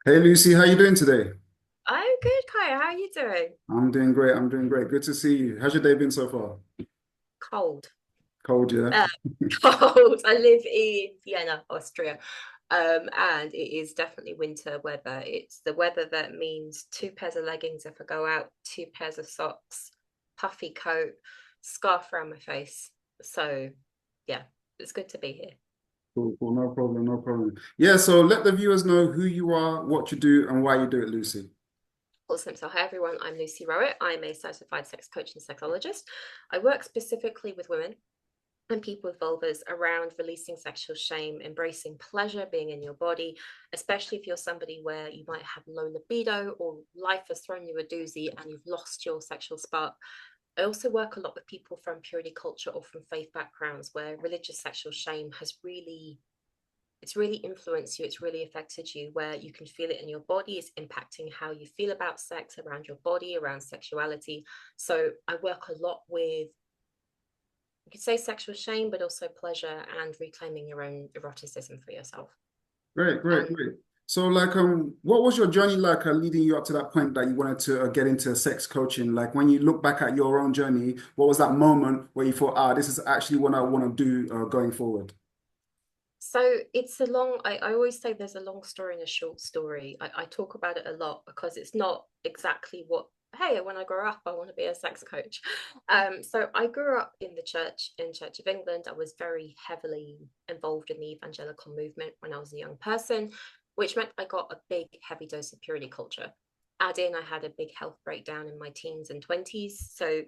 Hey Lucy, how you doing today? I'm good, Kayo. How are you doing? I'm doing great. I'm doing great. Good to see you. How's your day been so far? Cold. Cold, yeah? Uh, cold. I live in Vienna, Austria. And it is definitely winter weather. It's the weather that means two pairs of leggings if I go out, two pairs of socks, puffy coat, scarf around my face. So, yeah, it's good to be here. Cool, cool. No problem, no problem. Yeah, so let the viewers know who you are, what you do, and why you do it, Lucy. Awesome. So, hi everyone. I'm Lucy Rowett. I'm a certified sex coach and sexologist. I work specifically with women and people with vulvas around releasing sexual shame, embracing pleasure, being in your body, especially if you're somebody where you might have low libido or life has thrown you a doozy and you've lost your sexual spark. I also work a lot with people from purity culture or from faith backgrounds where religious sexual shame has really influenced you, it's really affected you, where you can feel it in your body, it's impacting how you feel about sex, around your body, around sexuality. So I work a lot with, you could say, sexual shame, but also pleasure and reclaiming your own eroticism for yourself. Great, great, Um, great. So, what was your journey like leading you up to that point that you wanted to get into sex coaching? Like, when you look back at your own journey, what was that moment where you thought, this is actually what I want to do going forward? so it's a long, I always say there's a long story and a short story. I talk about it a lot because it's not exactly what, hey, when I grow up, I want to be a sex coach. So I grew up in the church, in Church of England. I was very heavily involved in the evangelical movement when I was a young person, which meant I got a big, heavy dose of purity culture. Add in, I had a big health breakdown in my teens and 20s. So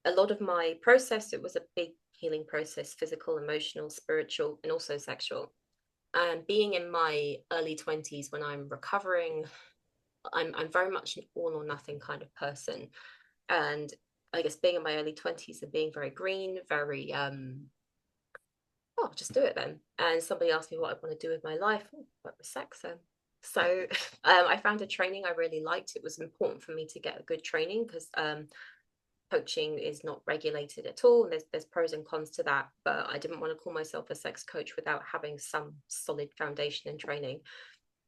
a lot of my process, it was a big healing process, physical, emotional, spiritual, and also sexual. And being in my early 20s when I'm recovering, I'm very much an all or nothing kind of person. And I guess being in my early 20s and being very green, very oh, just do it then. And somebody asked me what I want to do with my life. Oh, what was sex then? So I found a training I really liked. It was important for me to get a good training because coaching is not regulated at all. And there's pros and cons to that, but I didn't want to call myself a sex coach without having some solid foundation and training.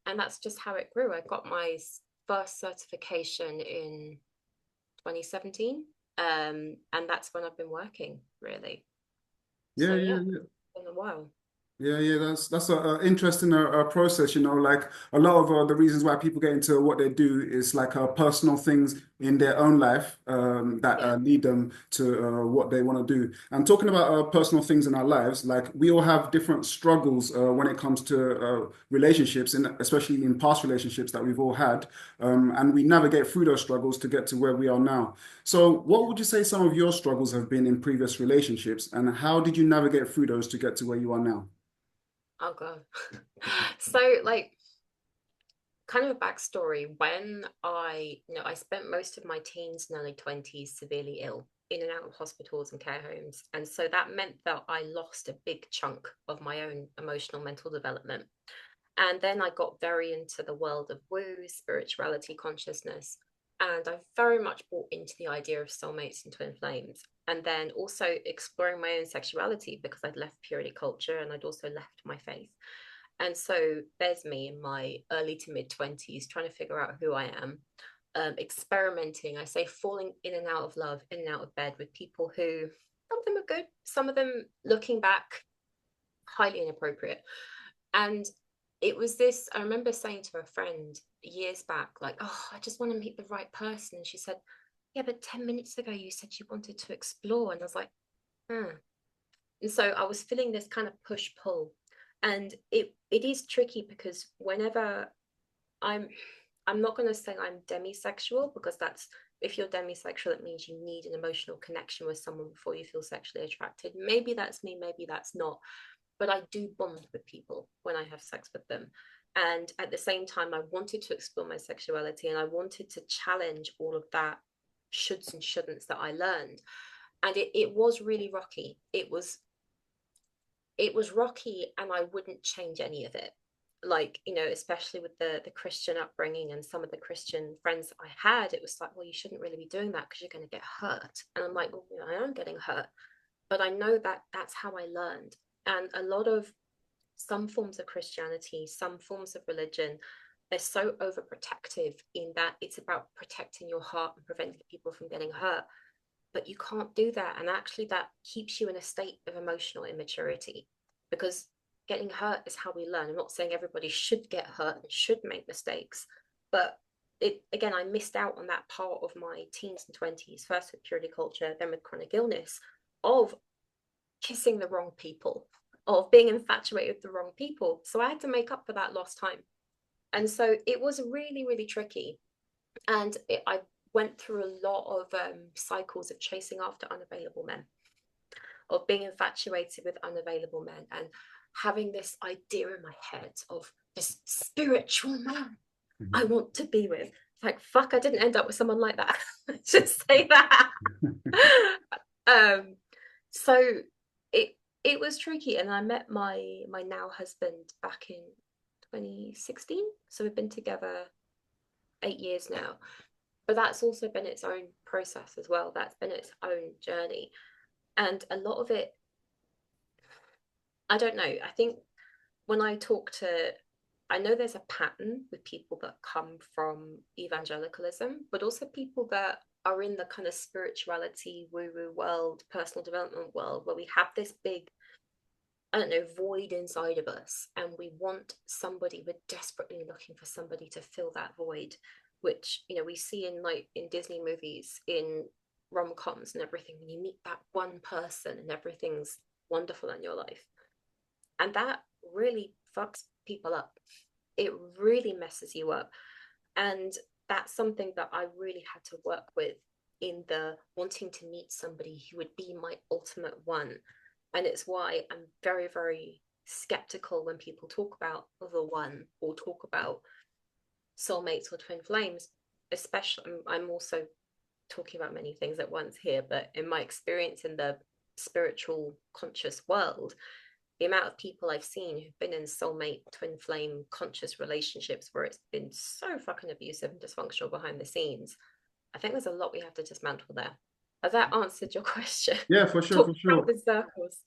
And that's just how it grew. I got my first certification in 2017, and that's when I've been working really. Yeah, So yeah, yeah, yeah. it's been a while. Yeah, yeah, that's a interesting process, you know, like a lot of the reasons why people get into what they do is like personal things in their own life that Yeah, lead them to what they want to do. And talking about personal things in our lives, like we all have different struggles when it comes to relationships, and especially in past relationships that we've all had, and we navigate through those struggles to get to where we are now. So, what yeah. would you say some of your struggles have been in previous relationships, and how did you navigate through those to get to where you are now? Oh god. So like, kind of a backstory. When I spent most of my teens and early 20s severely ill, in and out of hospitals and care homes. And so that meant that I lost a big chunk of my own emotional mental development. And then I got very into the world of woo, spirituality, consciousness. And I very much bought into the idea of soulmates and twin flames. And then also exploring my own sexuality because I'd left purity culture and I'd also left my faith. And so there's me in my early to mid 20s trying to figure out who I am, experimenting. I say falling in and out of love, in and out of bed with people who, some of them are good, some of them looking back, highly inappropriate. And it was this, I remember saying to a friend years back, like, oh, I just want to meet the right person. And she said, yeah, but 10 minutes ago you said you wanted to explore. And I was like, hmm. And so I was feeling this kind of push pull. And it is tricky because whenever I'm I'm not going to say I'm demisexual because that's, if you're demisexual, it means you need an emotional connection with someone before you feel sexually attracted. Maybe that's me, maybe that's not, but I do bond with people when I have sex with them. And at the same time, I wanted to explore my sexuality and I wanted to challenge all of that shoulds and shouldn'ts that I learned. And it was really rocky. It was rocky and I wouldn't change any of it. Like, especially with the Christian upbringing and some of the Christian friends I had, it was like, well, you shouldn't really be doing that because you're going to get hurt. And I'm like, well, I am getting hurt, but I know that that's how I learned. And a lot of some forms of Christianity, some forms of religion, they're so overprotective in that it's about protecting your heart and preventing people from getting hurt. But you can't do that. And actually, that keeps you in a state of emotional immaturity, because getting hurt is how we learn. I'm not saying everybody should get hurt and should make mistakes, but again, I missed out on that part of my teens and 20s, first with purity culture, then with chronic illness, of kissing the wrong people, of being infatuated with the wrong people. So I had to make up for that lost time. And so it was really, really tricky. And I went through a lot of cycles of chasing after unavailable men, of being infatuated with unavailable men, and having this idea in my head of this spiritual man I want to be with. Like, fuck, I didn't end up with someone like that. Just say that. So it was tricky, and I met my now husband back in 2016. So we've been together 8 years now. But that's also been its own process as well. That's been its own journey. And a lot of it, I don't know. I think when I talk to, I know there's a pattern with people that come from evangelicalism, but also people that are in the kind of spirituality, woo-woo world, personal development world, where we have this big, I don't know, void inside of us. And we want somebody, we're desperately looking for somebody to fill that void, which, you know, we see in like in Disney movies, in rom-coms and everything, when you meet that one person and everything's wonderful in your life. And that really fucks people up. It really messes you up. And that's something that I really had to work with, in the wanting to meet somebody who would be my ultimate one. And it's why I'm very, very skeptical when people talk about the one or talk about soulmates or twin flames. Especially, I'm also talking about many things at once here, but in my experience in the spiritual conscious world, the amount of people I've seen who've been in soulmate, twin flame, conscious relationships where it's been so fucking abusive and dysfunctional behind the scenes, I think there's a lot we have to dismantle there. Has that answered your question? Yeah, for sure, Talk for about sure. the circles.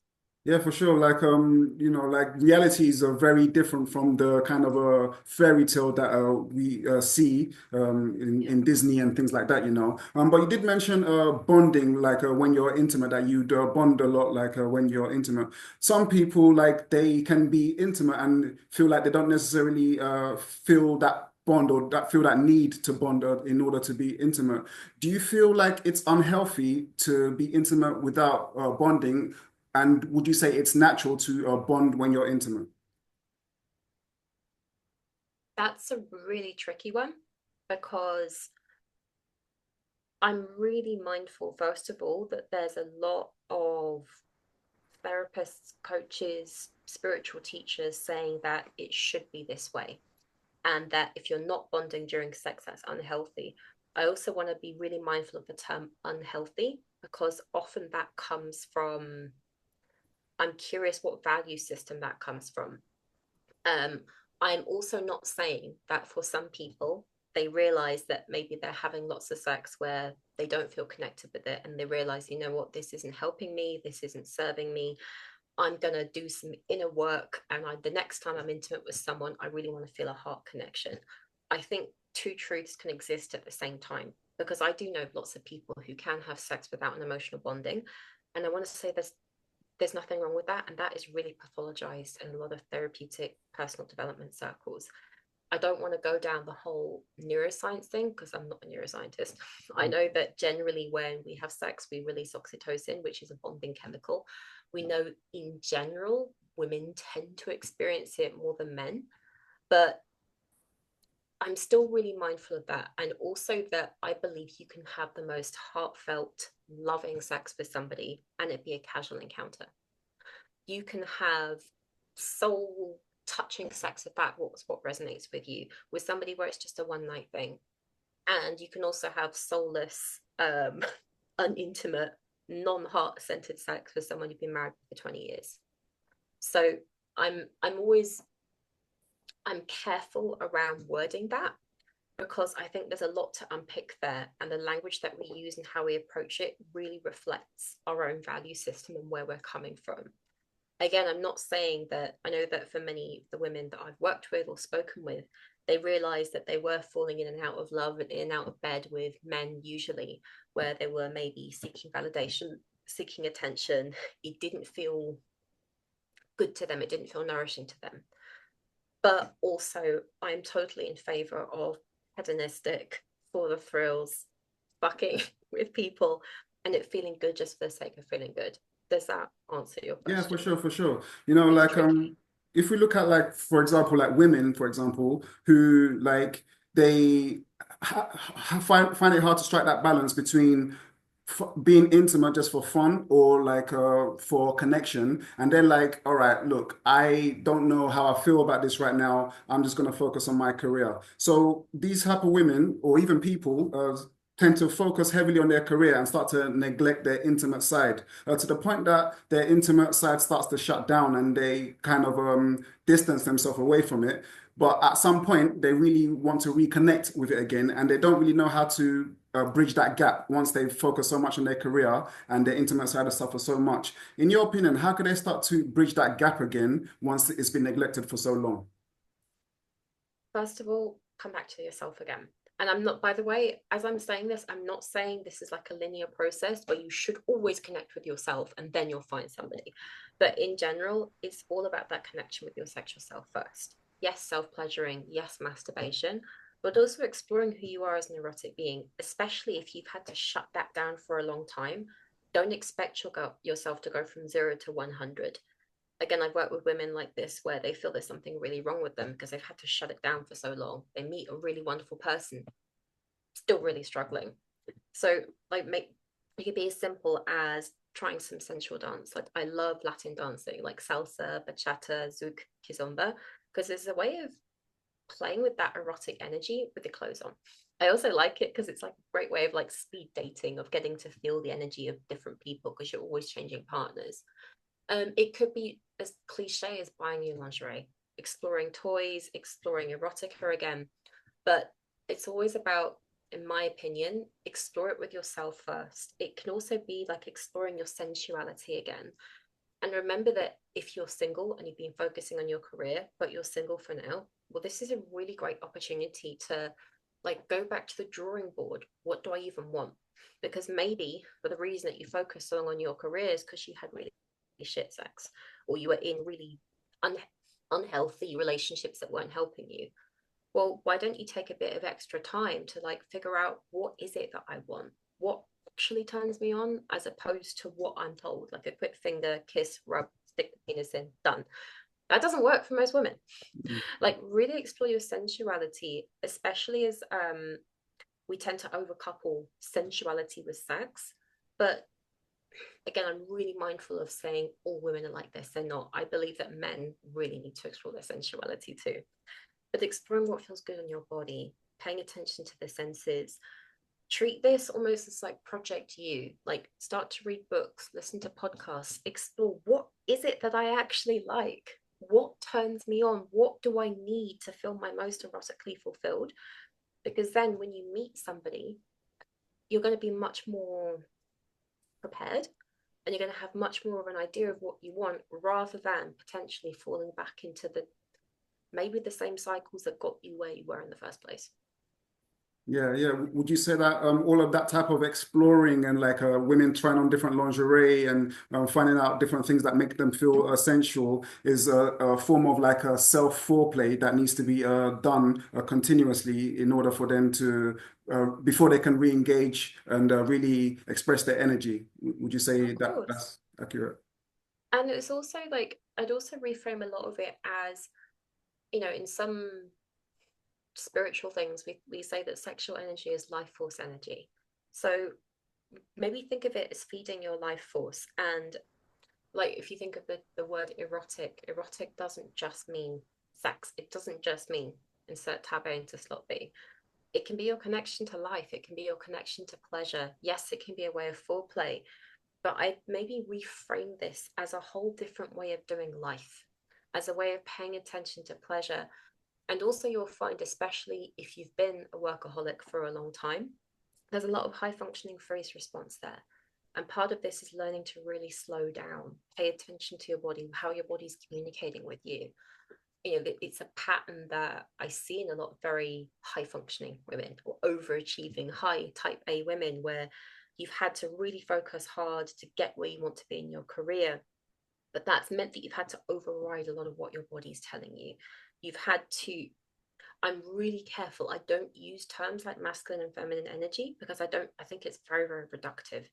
Yeah, for sure. Like, like realities are very different from the kind of a fairy tale that we see Yeah. in Disney and things like that, you know. But you did mention bonding, like when you're intimate, that you'd bond a lot, like when you're intimate. Some people, like, they can be intimate and feel like they don't necessarily feel that bond, or that feel that need to bond in order to be intimate. Do you feel like it's unhealthy to be intimate without bonding? And would you say it's natural to bond when you're intimate? That's a really tricky one, because I'm really mindful, first of all, that there's a lot of therapists, coaches, spiritual teachers saying that it should be this way, and that if you're not bonding during sex, that's unhealthy. I also want to be really mindful of the term unhealthy, because often that comes from, I'm curious what value system that comes from. Um, I'm also not saying that for some people, they realize that maybe they're having lots of sex where they don't feel connected with it, and they realize, you know what, this isn't helping me, this isn't serving me. I'm going to do some inner work. And the next time I'm intimate with someone, I really want to feel a heart connection. I think two truths can exist at the same time, because I do know lots of people who can have sex without an emotional bonding. And I want to say there's nothing wrong with that. And that is really pathologized in a lot of therapeutic personal development circles. I don't want to go down the whole neuroscience thing, because I'm not a neuroscientist. I know that generally when we have sex, we release oxytocin, which is a bonding chemical. We know in general, women tend to experience it more than men, but I'm still really mindful of that. And also that I believe you can have the most heartfelt, loving sex with somebody and it be a casual encounter. You can have soul touching sex, if that was what resonates with you, with somebody where it's just a one night thing. And you can also have soulless, unintimate, non-heart centered sex with someone you've been married for 20 years. So I'm always, I'm careful around wording that, because I think there's a lot to unpick there, and the language that we use and how we approach it really reflects our own value system and where we're coming from. again, I'm not saying that. I know that for many of the women that I've worked with or spoken with, they realized that they were falling in and out of love and in and out of bed with men, usually, where they were maybe seeking validation, seeking attention. It didn't feel good to them, it didn't feel nourishing to them. But also, I'm totally in favor of hedonistic, for the thrills, fucking with people, and it feeling good just for the sake of feeling good. Does that answer your Yeah, for question? sure, for sure. It's Like tricky. if we look at like for example like women, for example, who like they find it hard to strike that balance between f being intimate just for fun or like for connection, and they're like, all right, look, I don't know how I feel about this right now. I'm just gonna focus on my career. So these type of women or even people tend to focus heavily on their career and start to neglect their intimate side to the point that their intimate side starts to shut down and they kind of distance themselves away from it. But at some point, they really want to reconnect with it again, and they don't really know how to bridge that gap once they focus so much on their career and their intimate side has suffered so much. In your opinion, how could they start to bridge that gap again once it's been neglected for so long? First of all, come back to yourself again. And I'm not, by the way, as I'm saying this, I'm not saying this is like a linear process where you should always connect with yourself and then you'll find somebody. But in general, it's all about that connection with your sexual self first. Yes, self pleasuring. Yes, masturbation, but also exploring who you are as an erotic being, especially if you've had to shut that down for a long time. Don't expect yourself to go from 0 to 100. Again, I've worked with women like this where they feel there's something really wrong with them because they've had to shut it down for so long. They meet a really wonderful person, still really struggling. So, like, make it could be as simple as trying some sensual dance. Like, I love Latin dancing, like salsa, bachata, zouk, kizomba, because there's a way of playing with that erotic energy with the clothes on. I also like it because it's like a great way of like speed dating, of getting to feel the energy of different people because you're always changing partners. It could be as cliche as buying new lingerie, exploring toys, exploring erotica again, but it's always about, in my opinion, explore it with yourself first. It can also be like exploring your sensuality again. And remember that if you're single and you've been focusing on your career, but you're single for now, well, this is a really great opportunity to like go back to the drawing board. What do I even want? Because maybe for the reason that you focus so long on your career is because you had really shit sex or you were in really un- unhealthy relationships that weren't helping you. Well, why don't you take a bit of extra time to like figure out what is it that I want? What actually turns me on as opposed to what I'm told, like a quick finger, kiss, rub, stick the penis in, done. That doesn't work for most women. Like really explore your sensuality, especially as we tend to overcouple sensuality with sex. But again, I'm really mindful of saying all women are like this. They're not. I believe that men really need to explore their sensuality too. But exploring what feels good on your body, paying attention to the senses, treat this almost as like Project You. Like start to read books, listen to podcasts, explore what is it that I actually like? What turns me on? What do I need to feel my most erotically fulfilled? Because then when you meet somebody, you're going to be much more prepared and you're going to have much more of an idea of what you want rather than potentially falling back into the maybe the same cycles that got you where you were in the first place. Yeah, yeah. Would you say that all of that type of exploring and like women trying on different lingerie and finding out different things that make them feel sensual is a form of like a self foreplay that needs to be done continuously in order for them to before they can re-engage and really express their energy? Would you say Of that course. that's accurate? And it's also like I'd also reframe a lot of it as, in some spiritual things, we say that sexual energy is life force energy. So maybe think of it as feeding your life force. And like if you think of the word erotic doesn't just mean sex. It doesn't just mean insert tab A into slot B. It can be your connection to life. It can be your connection to pleasure. Yes, it can be a way of foreplay, but I maybe reframe this as a whole different way of doing life, as a way of paying attention to pleasure. And also, you'll find, especially if you've been a workaholic for a long time, there's a lot of high functioning freeze response there. And part of this is learning to really slow down, pay attention to your body, how your body's communicating with you. You know, it's a pattern that I see in a lot of very high functioning women or overachieving high type A women, where you've had to really focus hard to get where you want to be in your career. But that's meant that you've had to override a lot of what your body's telling you. You've had to, I'm really careful. I don't use terms like masculine and feminine energy because I think it's very, very reductive.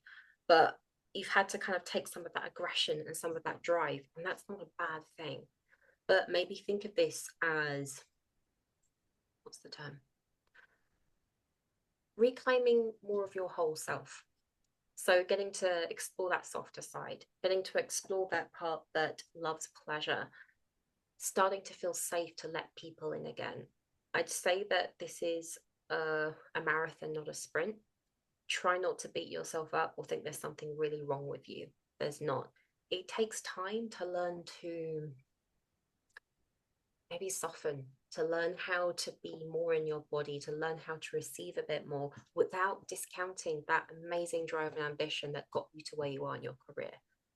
But you've had to kind of take some of that aggression and some of that drive, and that's not a bad thing. But maybe think of this as, what's the term? Reclaiming more of your whole self. So getting to explore that softer side, getting to explore that part that loves pleasure, starting to feel safe to let people in again. I'd say that this is a marathon, not a sprint. Try not to beat yourself up or think there's something really wrong with you. There's not. It takes time to learn to maybe soften, to learn how to be more in your body, to learn how to receive a bit more without discounting that amazing drive and ambition that got you to where you are in your career.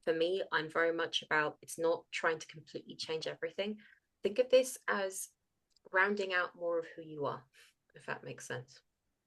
For me, I'm very much about it's not trying to completely change everything. Think of this as rounding out more of who you are, if that makes sense.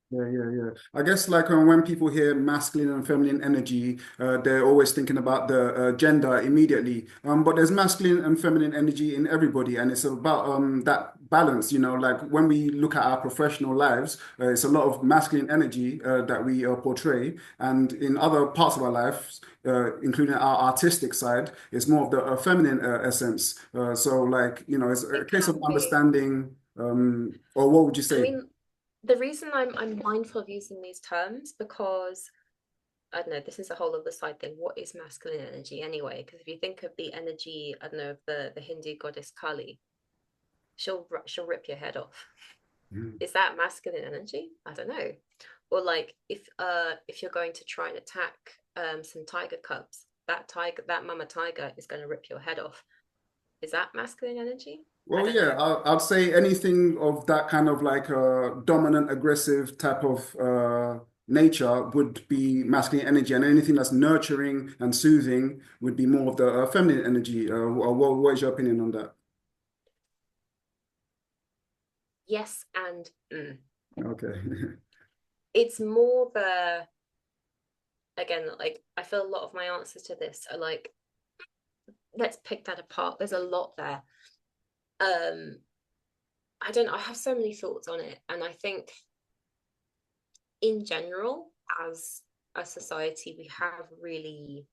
Yeah. I guess like when people hear masculine and feminine energy, they're always thinking about the gender immediately. But there's masculine and feminine energy in everybody, and it's about that balance. You know, like when we look at our professional lives, it's a lot of masculine energy that we portray, and in other parts of our lives, including our artistic side, it's more of the feminine essence. So, like you know, it's a It case of can be. understanding. Or what would you I say? mean, the reason I'm mindful of using these terms because I don't know, this is a whole other side thing. What is masculine energy anyway? Because if you think of the energy, I don't know, of the Hindu goddess Kali, she'll rip your head off. Is that masculine energy? I don't know. Or like if you're going to try and attack some tiger cubs, that mama tiger is going to rip your head off. Is that masculine energy? I Well, don't know. yeah, I'd say anything of that kind of like dominant, aggressive type of nature would be masculine energy, and anything that's nurturing and soothing would be more of the feminine energy. What is your opinion on that? Yes and Okay. it's more the again, like I feel a lot of my answers to this are like, let's pick that apart. There's a lot there. Um, I don't know, I have so many thoughts on it. And I think in general, as a society, we have really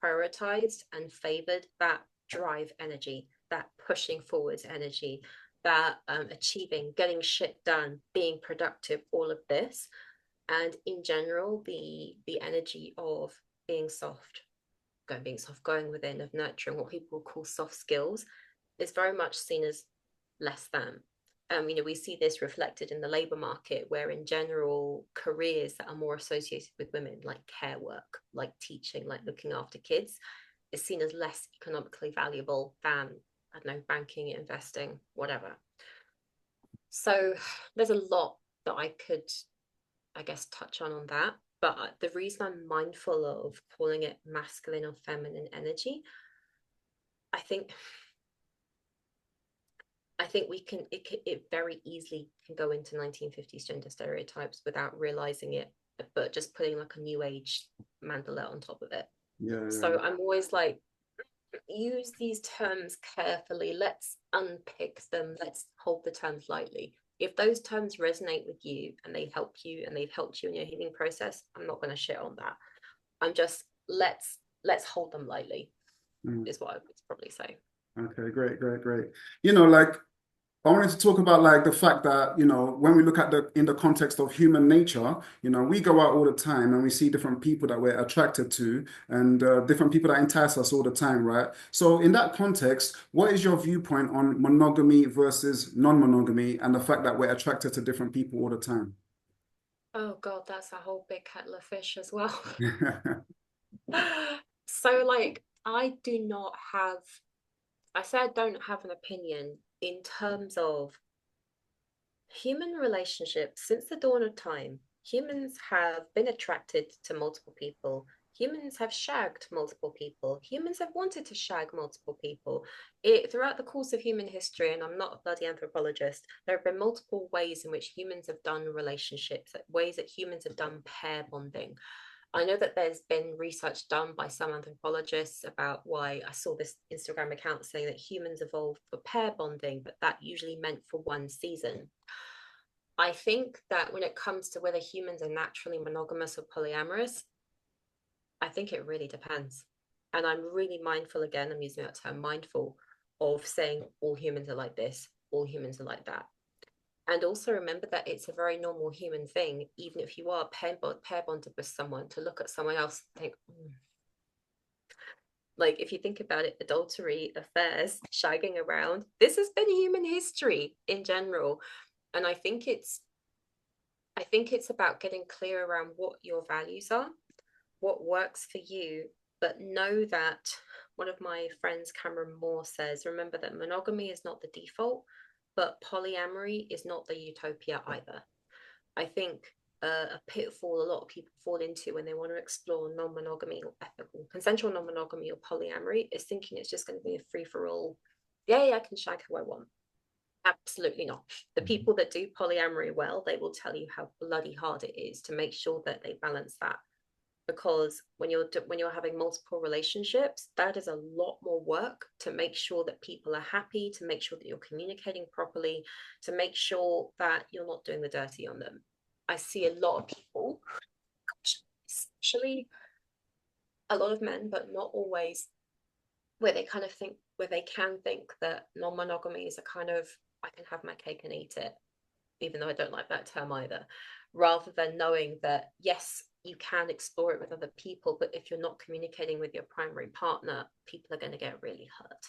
prioritized and favored that drive energy, that pushing forwards energy, that achieving, getting shit done, being productive, all of this. And in general, the energy of being soft, going within, of nurturing what people call soft skills, is very much seen as less than. You know, we see this reflected in the labour market, where in general, careers that are more associated with women, like care work, like teaching, like looking after kids, is seen as less economically valuable than, I don't know, banking, investing, whatever. So there's a lot that I could, I guess, touch on that. But the reason I'm mindful of calling it masculine or feminine energy, I think we can it very easily can go into 1950s gender stereotypes without realizing it, but just putting like a new age mandala on top of it. Yeah. So I'm always like, use these terms carefully. Let's unpick them. Let's hold the terms lightly. If those terms resonate with you and they help you and they've helped you in your healing process, I'm not going to shit on that. I'm just let's hold them lightly Mm. is what I would probably say. Okay, great. You know, like I wanted to talk about like the fact that, you know, when we look at the in the context of human nature, you know, we go out all the time and we see different people that we're attracted to and different people that entice us all the time, right? So in that context, what is your viewpoint on monogamy versus non-monogamy and the fact that we're attracted to different people all the time? Oh God, that's a whole big kettle of fish as well. So like I say I don't have an opinion in terms of human relationships since the dawn of time. Humans have been attracted to multiple people. Humans have shagged multiple people. Humans have wanted to shag multiple people. Throughout the course of human history, and I'm not a bloody anthropologist, there have been multiple ways in which humans have done relationships, ways that humans have done pair bonding. I know that there's been research done by some anthropologists about why. I saw this Instagram account saying that humans evolved for pair bonding, but that usually meant for one season. I think that when it comes to whether humans are naturally monogamous or polyamorous, I think it really depends. And I'm really mindful, again, I'm using that term mindful, of saying all humans are like this, all humans are like that. And also remember that it's a very normal human thing, even if you are pair bonded with someone, to look at someone else and think, like if you think about it, adultery, affairs, shagging around, this has been human history in general. And I think it's about getting clear around what your values are, what works for you, but know that one of my friends, Cameron Moore, says, remember that monogamy is not the default, but polyamory is not the utopia either. I think a pitfall a lot of people fall into when they want to explore non-monogamy or ethical, consensual non-monogamy or polyamory is thinking it's just going to be a free-for-all. Yeah, I can shag who I want. Absolutely not. The people that do polyamory well, they will tell you how bloody hard it is to make sure that they balance that. Because when you're having multiple relationships, that is a lot more work to make sure that people are happy, to make sure that you're communicating properly, to make sure that you're not doing the dirty on them. I see a lot of people, especially a lot of men, but not always, where they kind of think, where they can think that non-monogamy is a kind of, I can have my cake and eat it, even though I don't like that term either, rather than knowing that, yes, you can explore it with other people, but if you're not communicating with your primary partner, people are going to get really hurt.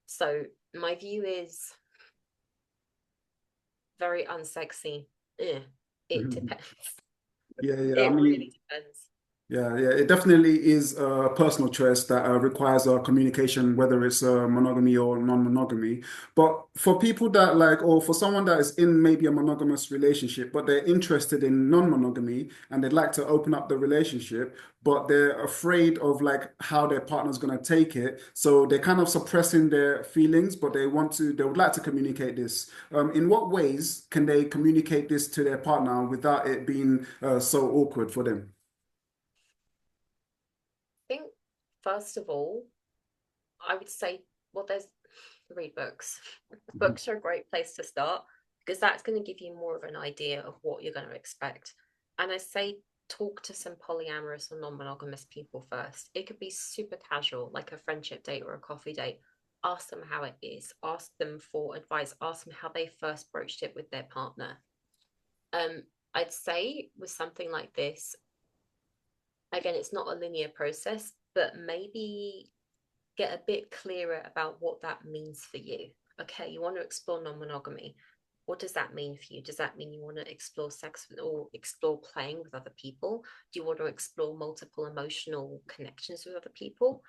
So my view is very unsexy. It depends. Yeah. I It mean, really depends. yeah. It definitely is a personal choice that requires communication, whether it's monogamy or non-monogamy. But for people that like, or for someone that is in maybe a monogamous relationship, but they're interested in non-monogamy and they'd like to open up the relationship, but they're afraid of like how their partner's going to take it. So they're kind of suppressing their feelings, but they would like to communicate this. In what ways can they communicate this to their partner without it being so awkward for them? I think, first of all, I would say, well, there's read books. Mhm. Books are a great place to start because that's going to give you more of an idea of what you're going to expect. And I say talk to some polyamorous or non-monogamous people first. It could be super casual, like a friendship date or a coffee date. Ask them how it is. Ask them for advice. Ask them how they first broached it with their partner. Um, I'd say with something like this, again, it's not a linear process, but maybe get a bit clearer about what that means for you. Okay, you want to explore non monogamy. What does that mean for you? Does that mean you want to explore sex or explore playing with other people? Do you want to explore multiple emotional connections with other people?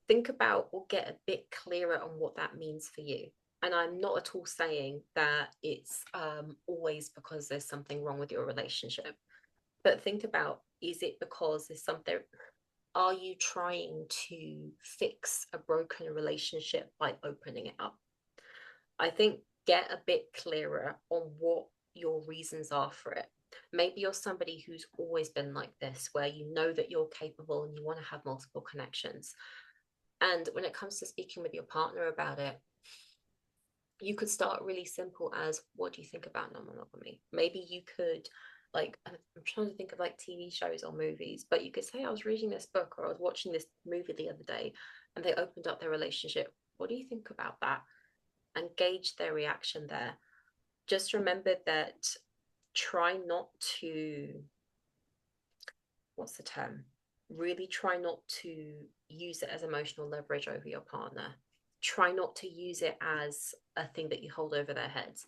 Think about or get a bit clearer on what that means for you. And I'm not at all saying that it's always because there's something wrong with your relationship, but think about, is it because there's something, are you trying to fix a broken relationship by opening it up? I think get a bit clearer on what your reasons are for it. Maybe you're somebody who's always been like this, where you know that you're capable and you want to have multiple connections. And when it comes to speaking with your partner about it, you could start really simple as, what do you think about non-monogamy? Maybe you could, like, I'm trying to think of like TV shows or movies, but you could say, I was reading this book or I was watching this movie the other day and they opened up their relationship. What do you think about that? And gauge their reaction there. Just remember that, try not to, what's the term? Really try not to use it as emotional leverage over your partner. Try not to use it as a thing that you hold over their heads.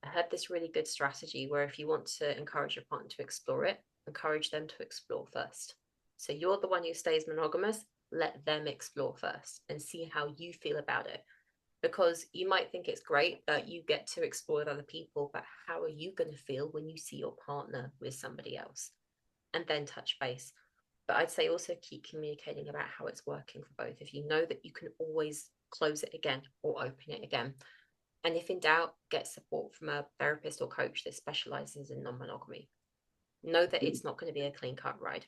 I had this really good strategy where if you want to encourage your partner to explore it, encourage them to explore first. So you're the one who stays monogamous, let them explore first and see how you feel about it. because you might think it's great that you get to explore with other people, but how are you going to feel when you see your partner with somebody else? And then touch base. But I'd say also keep communicating about how it's working for both. If you know that you can always close it again or open it again. And if in doubt, get support from a therapist or coach that specializes in non monogamy. Know that it's not going to be a clean cut ride.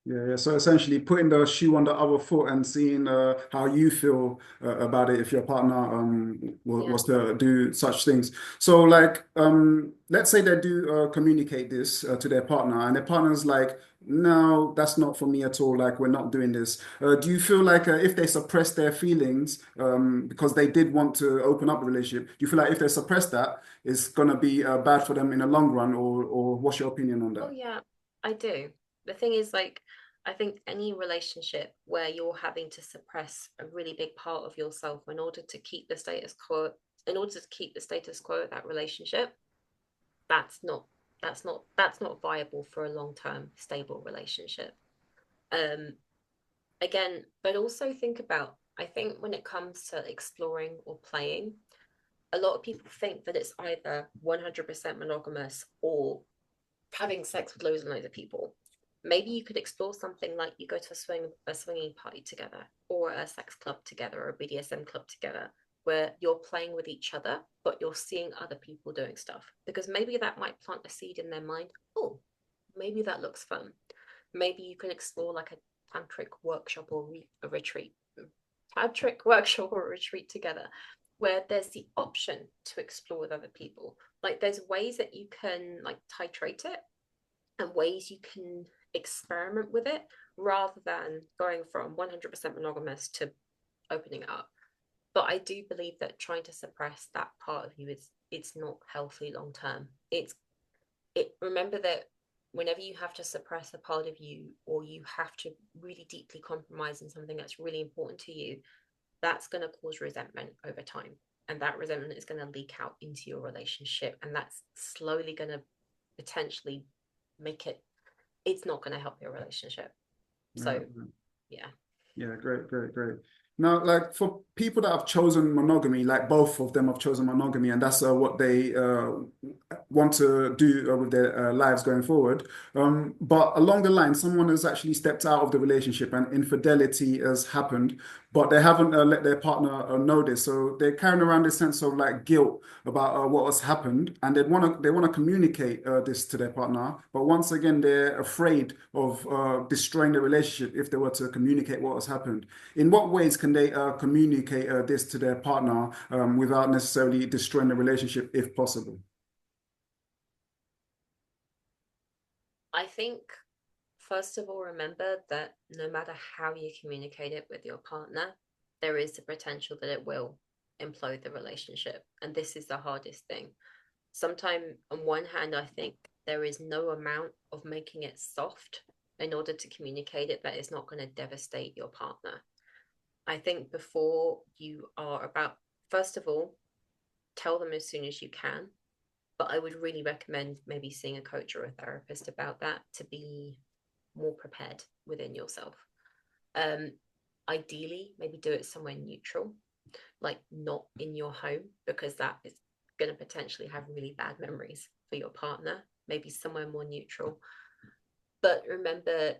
Yeah, yeah. So essentially, putting the shoe on the other foot and seeing how you feel about it if your partner Yeah. was to do such things. So, like, let's say they do communicate this to their partner, and their partner's like, "No, that's not for me at all. Like, we're not doing this." Do you feel like if they suppress their feelings because they did want to open up the relationship, do you feel like if they suppress that, it's gonna be bad for them in the long run, or what's your opinion on Oh, that? yeah, I do. The thing is, like, I think any relationship where you're having to suppress a really big part of yourself in order to keep the status quo, in order to keep the status quo of that relationship, that's not that's not viable for a long-term stable relationship. Um, Again, but also think about, I think when it comes to exploring or playing, a lot of people think that it's either 100% monogamous or having sex with loads and loads of people. Maybe you could explore something like you go to a swinging party together, or a sex club together, or a BDSM club together, where you're playing with each other, but you're seeing other people doing stuff. Because maybe that might plant a seed in their mind. Oh, maybe that looks fun. Maybe you can explore like a tantric workshop or a retreat, tantric workshop or a retreat together, where there's the option to explore with other people. Like there's ways that you can like titrate it and ways you can experiment with it rather than going from 100% monogamous to opening it up. But I do believe that trying to suppress that part of you is it's not healthy long term. It remember that whenever you have to suppress a part of you or you have to really deeply compromise in something that's really important to you, that's going to cause resentment over time. And that resentment is going to leak out into your relationship. And that's slowly going to potentially make it, it's not going to help your relationship. Yeah. So, yeah. Yeah, great, great, great. Now, like for people that have chosen monogamy, like both of them have chosen monogamy, and that's what they want to do with their lives going forward. But along the line, someone has actually stepped out of the relationship and infidelity has happened, but they haven't let their partner know this. So they're carrying around this sense of like guilt about what has happened, and they want to communicate this to their partner. But once again, they're afraid of destroying the relationship if they were to communicate what has happened. In what ways can they communicate this to their partner without necessarily destroying the relationship, if possible? I think, first of all, remember that no matter how you communicate it with your partner, there is the potential that it will implode the relationship. And this is the hardest thing. Sometimes, on one hand, I think there is no amount of making it soft in order to communicate it that is not going to devastate your partner. I think before you are about, first of all, tell them as soon as you can. But I would really recommend maybe seeing a coach or a therapist about that to be more prepared within yourself. Um, Ideally, maybe do it somewhere neutral, like not in your home, because that is going to potentially have really bad memories for your partner. Maybe somewhere more neutral. But remember,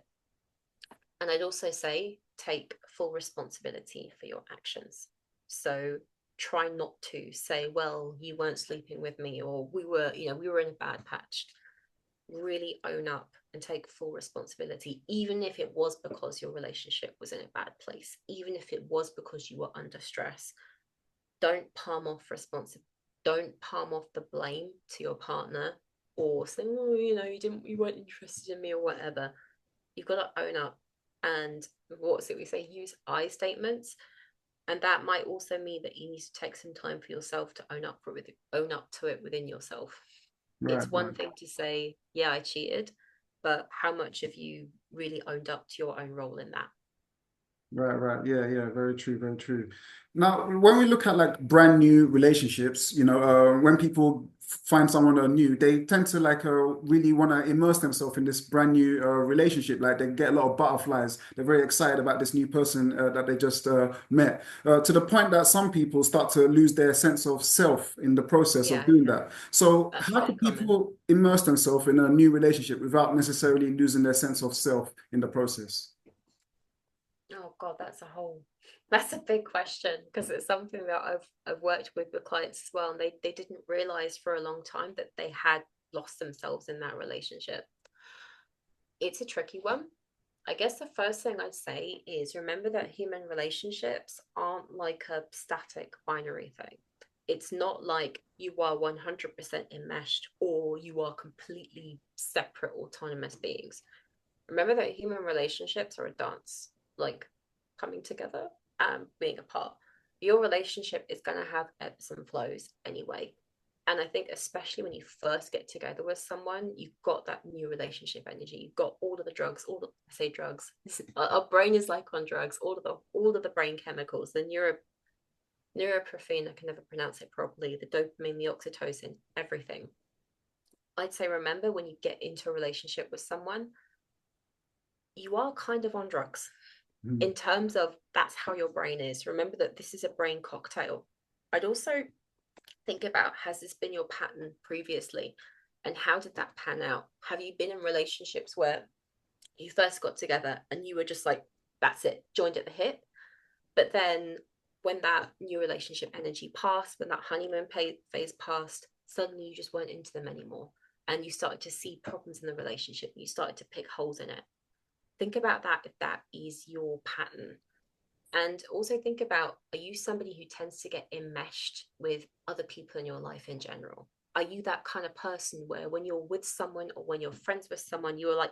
and I'd also say take full responsibility for your actions. So try not to say, well, you weren't sleeping with me, or we were in a bad patch. Really own up and take full responsibility, even if it was because your relationship was in a bad place, even if it was because you were under stress. Don't palm off don't palm off the blame to your partner or say, oh, you weren't interested in me or whatever. You've got to own up. And what's it we say? Use I statements. And that might also mean that you need to take some time for yourself to own up to it within yourself. Right, It's one right. thing to say, yeah, I cheated, but how much have you really owned up to your own role in that? Right, right. Yeah, yeah. Very true, very true. Now, when we look at like brand new relationships, when people find someone new, they tend to like really want to immerse themselves in this brand new relationship. Like they get a lot of butterflies. They're very excited about this new person that they just met, to the point that some people start to lose their sense of self in the process of Yeah, doing that. So that's how very can common. people immerse themselves in a new relationship without necessarily losing their sense of self in the process? Oh God, that's a big question because it's something that I've worked with clients as well, and they didn't realize for a long time that they had lost themselves in that relationship. It's a tricky one. I guess the first thing I'd say is remember that human relationships aren't like a static binary thing. It's not like you are 100% enmeshed or you are completely separate, autonomous beings. Remember that human relationships are a dance, like coming together and being apart. Your relationship is going to have ebbs and flows anyway. And I think, especially when you first get together with someone, you've got that new relationship energy. You've got all of the drugs, I say drugs. Our brain is like on drugs. All of the brain chemicals, the neuroprophene, I can never pronounce it properly, the dopamine, the oxytocin, everything. I'd say remember when you get into a relationship with someone, you are kind of on drugs Mm. in terms of that's how your brain is. Remember that this is a brain cocktail. I'd also think about, has this been your pattern previously? And how did that pan out? Have you been in relationships where you first got together and you were just like, that's it, joined at the hip? But then when that new relationship energy passed, when that honeymoon phase passed, suddenly you just weren't into them anymore. And you started to see problems in the relationship. You started to pick holes in it. Think about that if that is your pattern. And also think about, are you somebody who tends to get enmeshed with other people in your life in general? Are you that kind of person where when you're with someone or when you're friends with someone, you're like,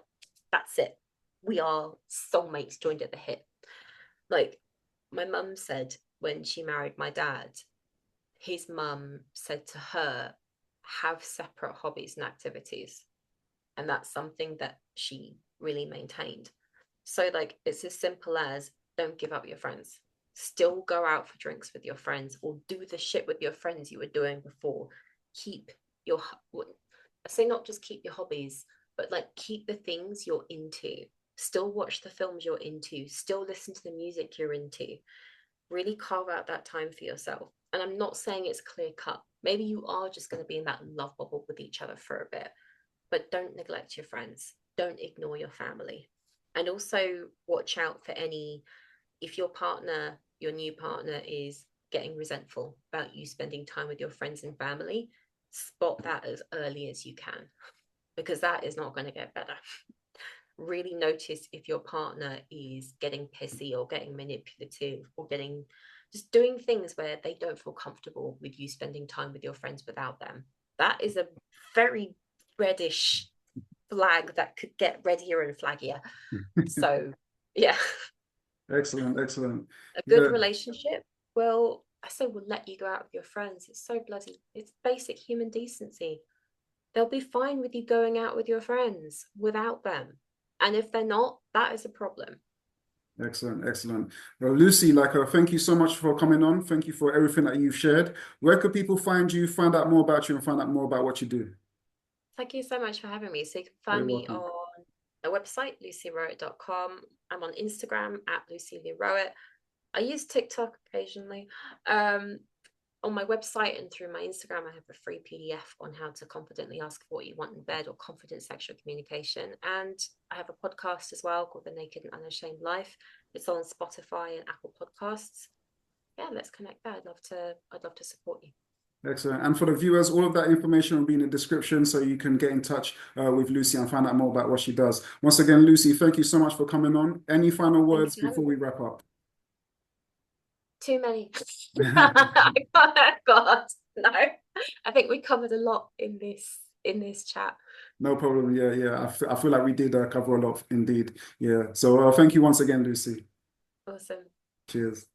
that's it. We are soulmates joined at the hip. Like my mum said when she married my dad, his mum said to her, have separate hobbies and activities. And that's something that she really maintained. So, like, it's as simple as don't give up your friends. Still go out for drinks with your friends or do the shit with your friends you were doing before. Keep your, I say not just keep your hobbies, but like keep the things you're into. Still watch the films you're into. Still listen to the music you're into. Really carve out that time for yourself. And I'm not saying it's clear cut. Maybe you are just going to be in that love bubble with each other for a bit, but don't neglect your friends. Don't ignore your family. And also watch out for any, if your new partner is getting resentful about you spending time with your friends and family, spot that as early as you can, because that is not going to get better. Really notice if your partner is getting pissy or getting manipulative or getting just doing things where they don't feel comfortable with you spending time with your friends without them. That is a very reddish flag that could get reddier and flaggier. So, yeah, Excellent, excellent. a good Yeah. relationship will, I say, will let you go out with your friends. It's so bloody, it's basic human decency. They'll be fine with you going out with your friends without them. And if they're not, that is a problem. Excellent, excellent. Well, Lucy, like, thank you so much for coming on. Thank you for everything that you've shared. Where could people find you, find out more about you, and find out more about what you do? Thank you so much for having me. So you can Very find me welcome. on the website, lucyrowett.com. I'm on Instagram at lucyrowett. I use TikTok occasionally. Um, on my website and through my Instagram, I have a free PDF on how to confidently ask for what you want in bed or confident sexual communication. And I have a podcast as well called The Naked and Unashamed Life. It's on Spotify and Apple Podcasts. Yeah, let's connect there. I'd love to support you. Excellent. And for the viewers, all of that information will be in the description so you can get in touch with Lucy and find out more about what she does. Once again, Lucy, thank you so much for coming on. Any final Thank you words for having before me. we wrap up? Too many. God, no. I think we covered a lot in this chat. No problem. Yeah, yeah. I feel like we did cover a lot indeed. Yeah. So thank you once again, Lucy. Awesome. Cheers.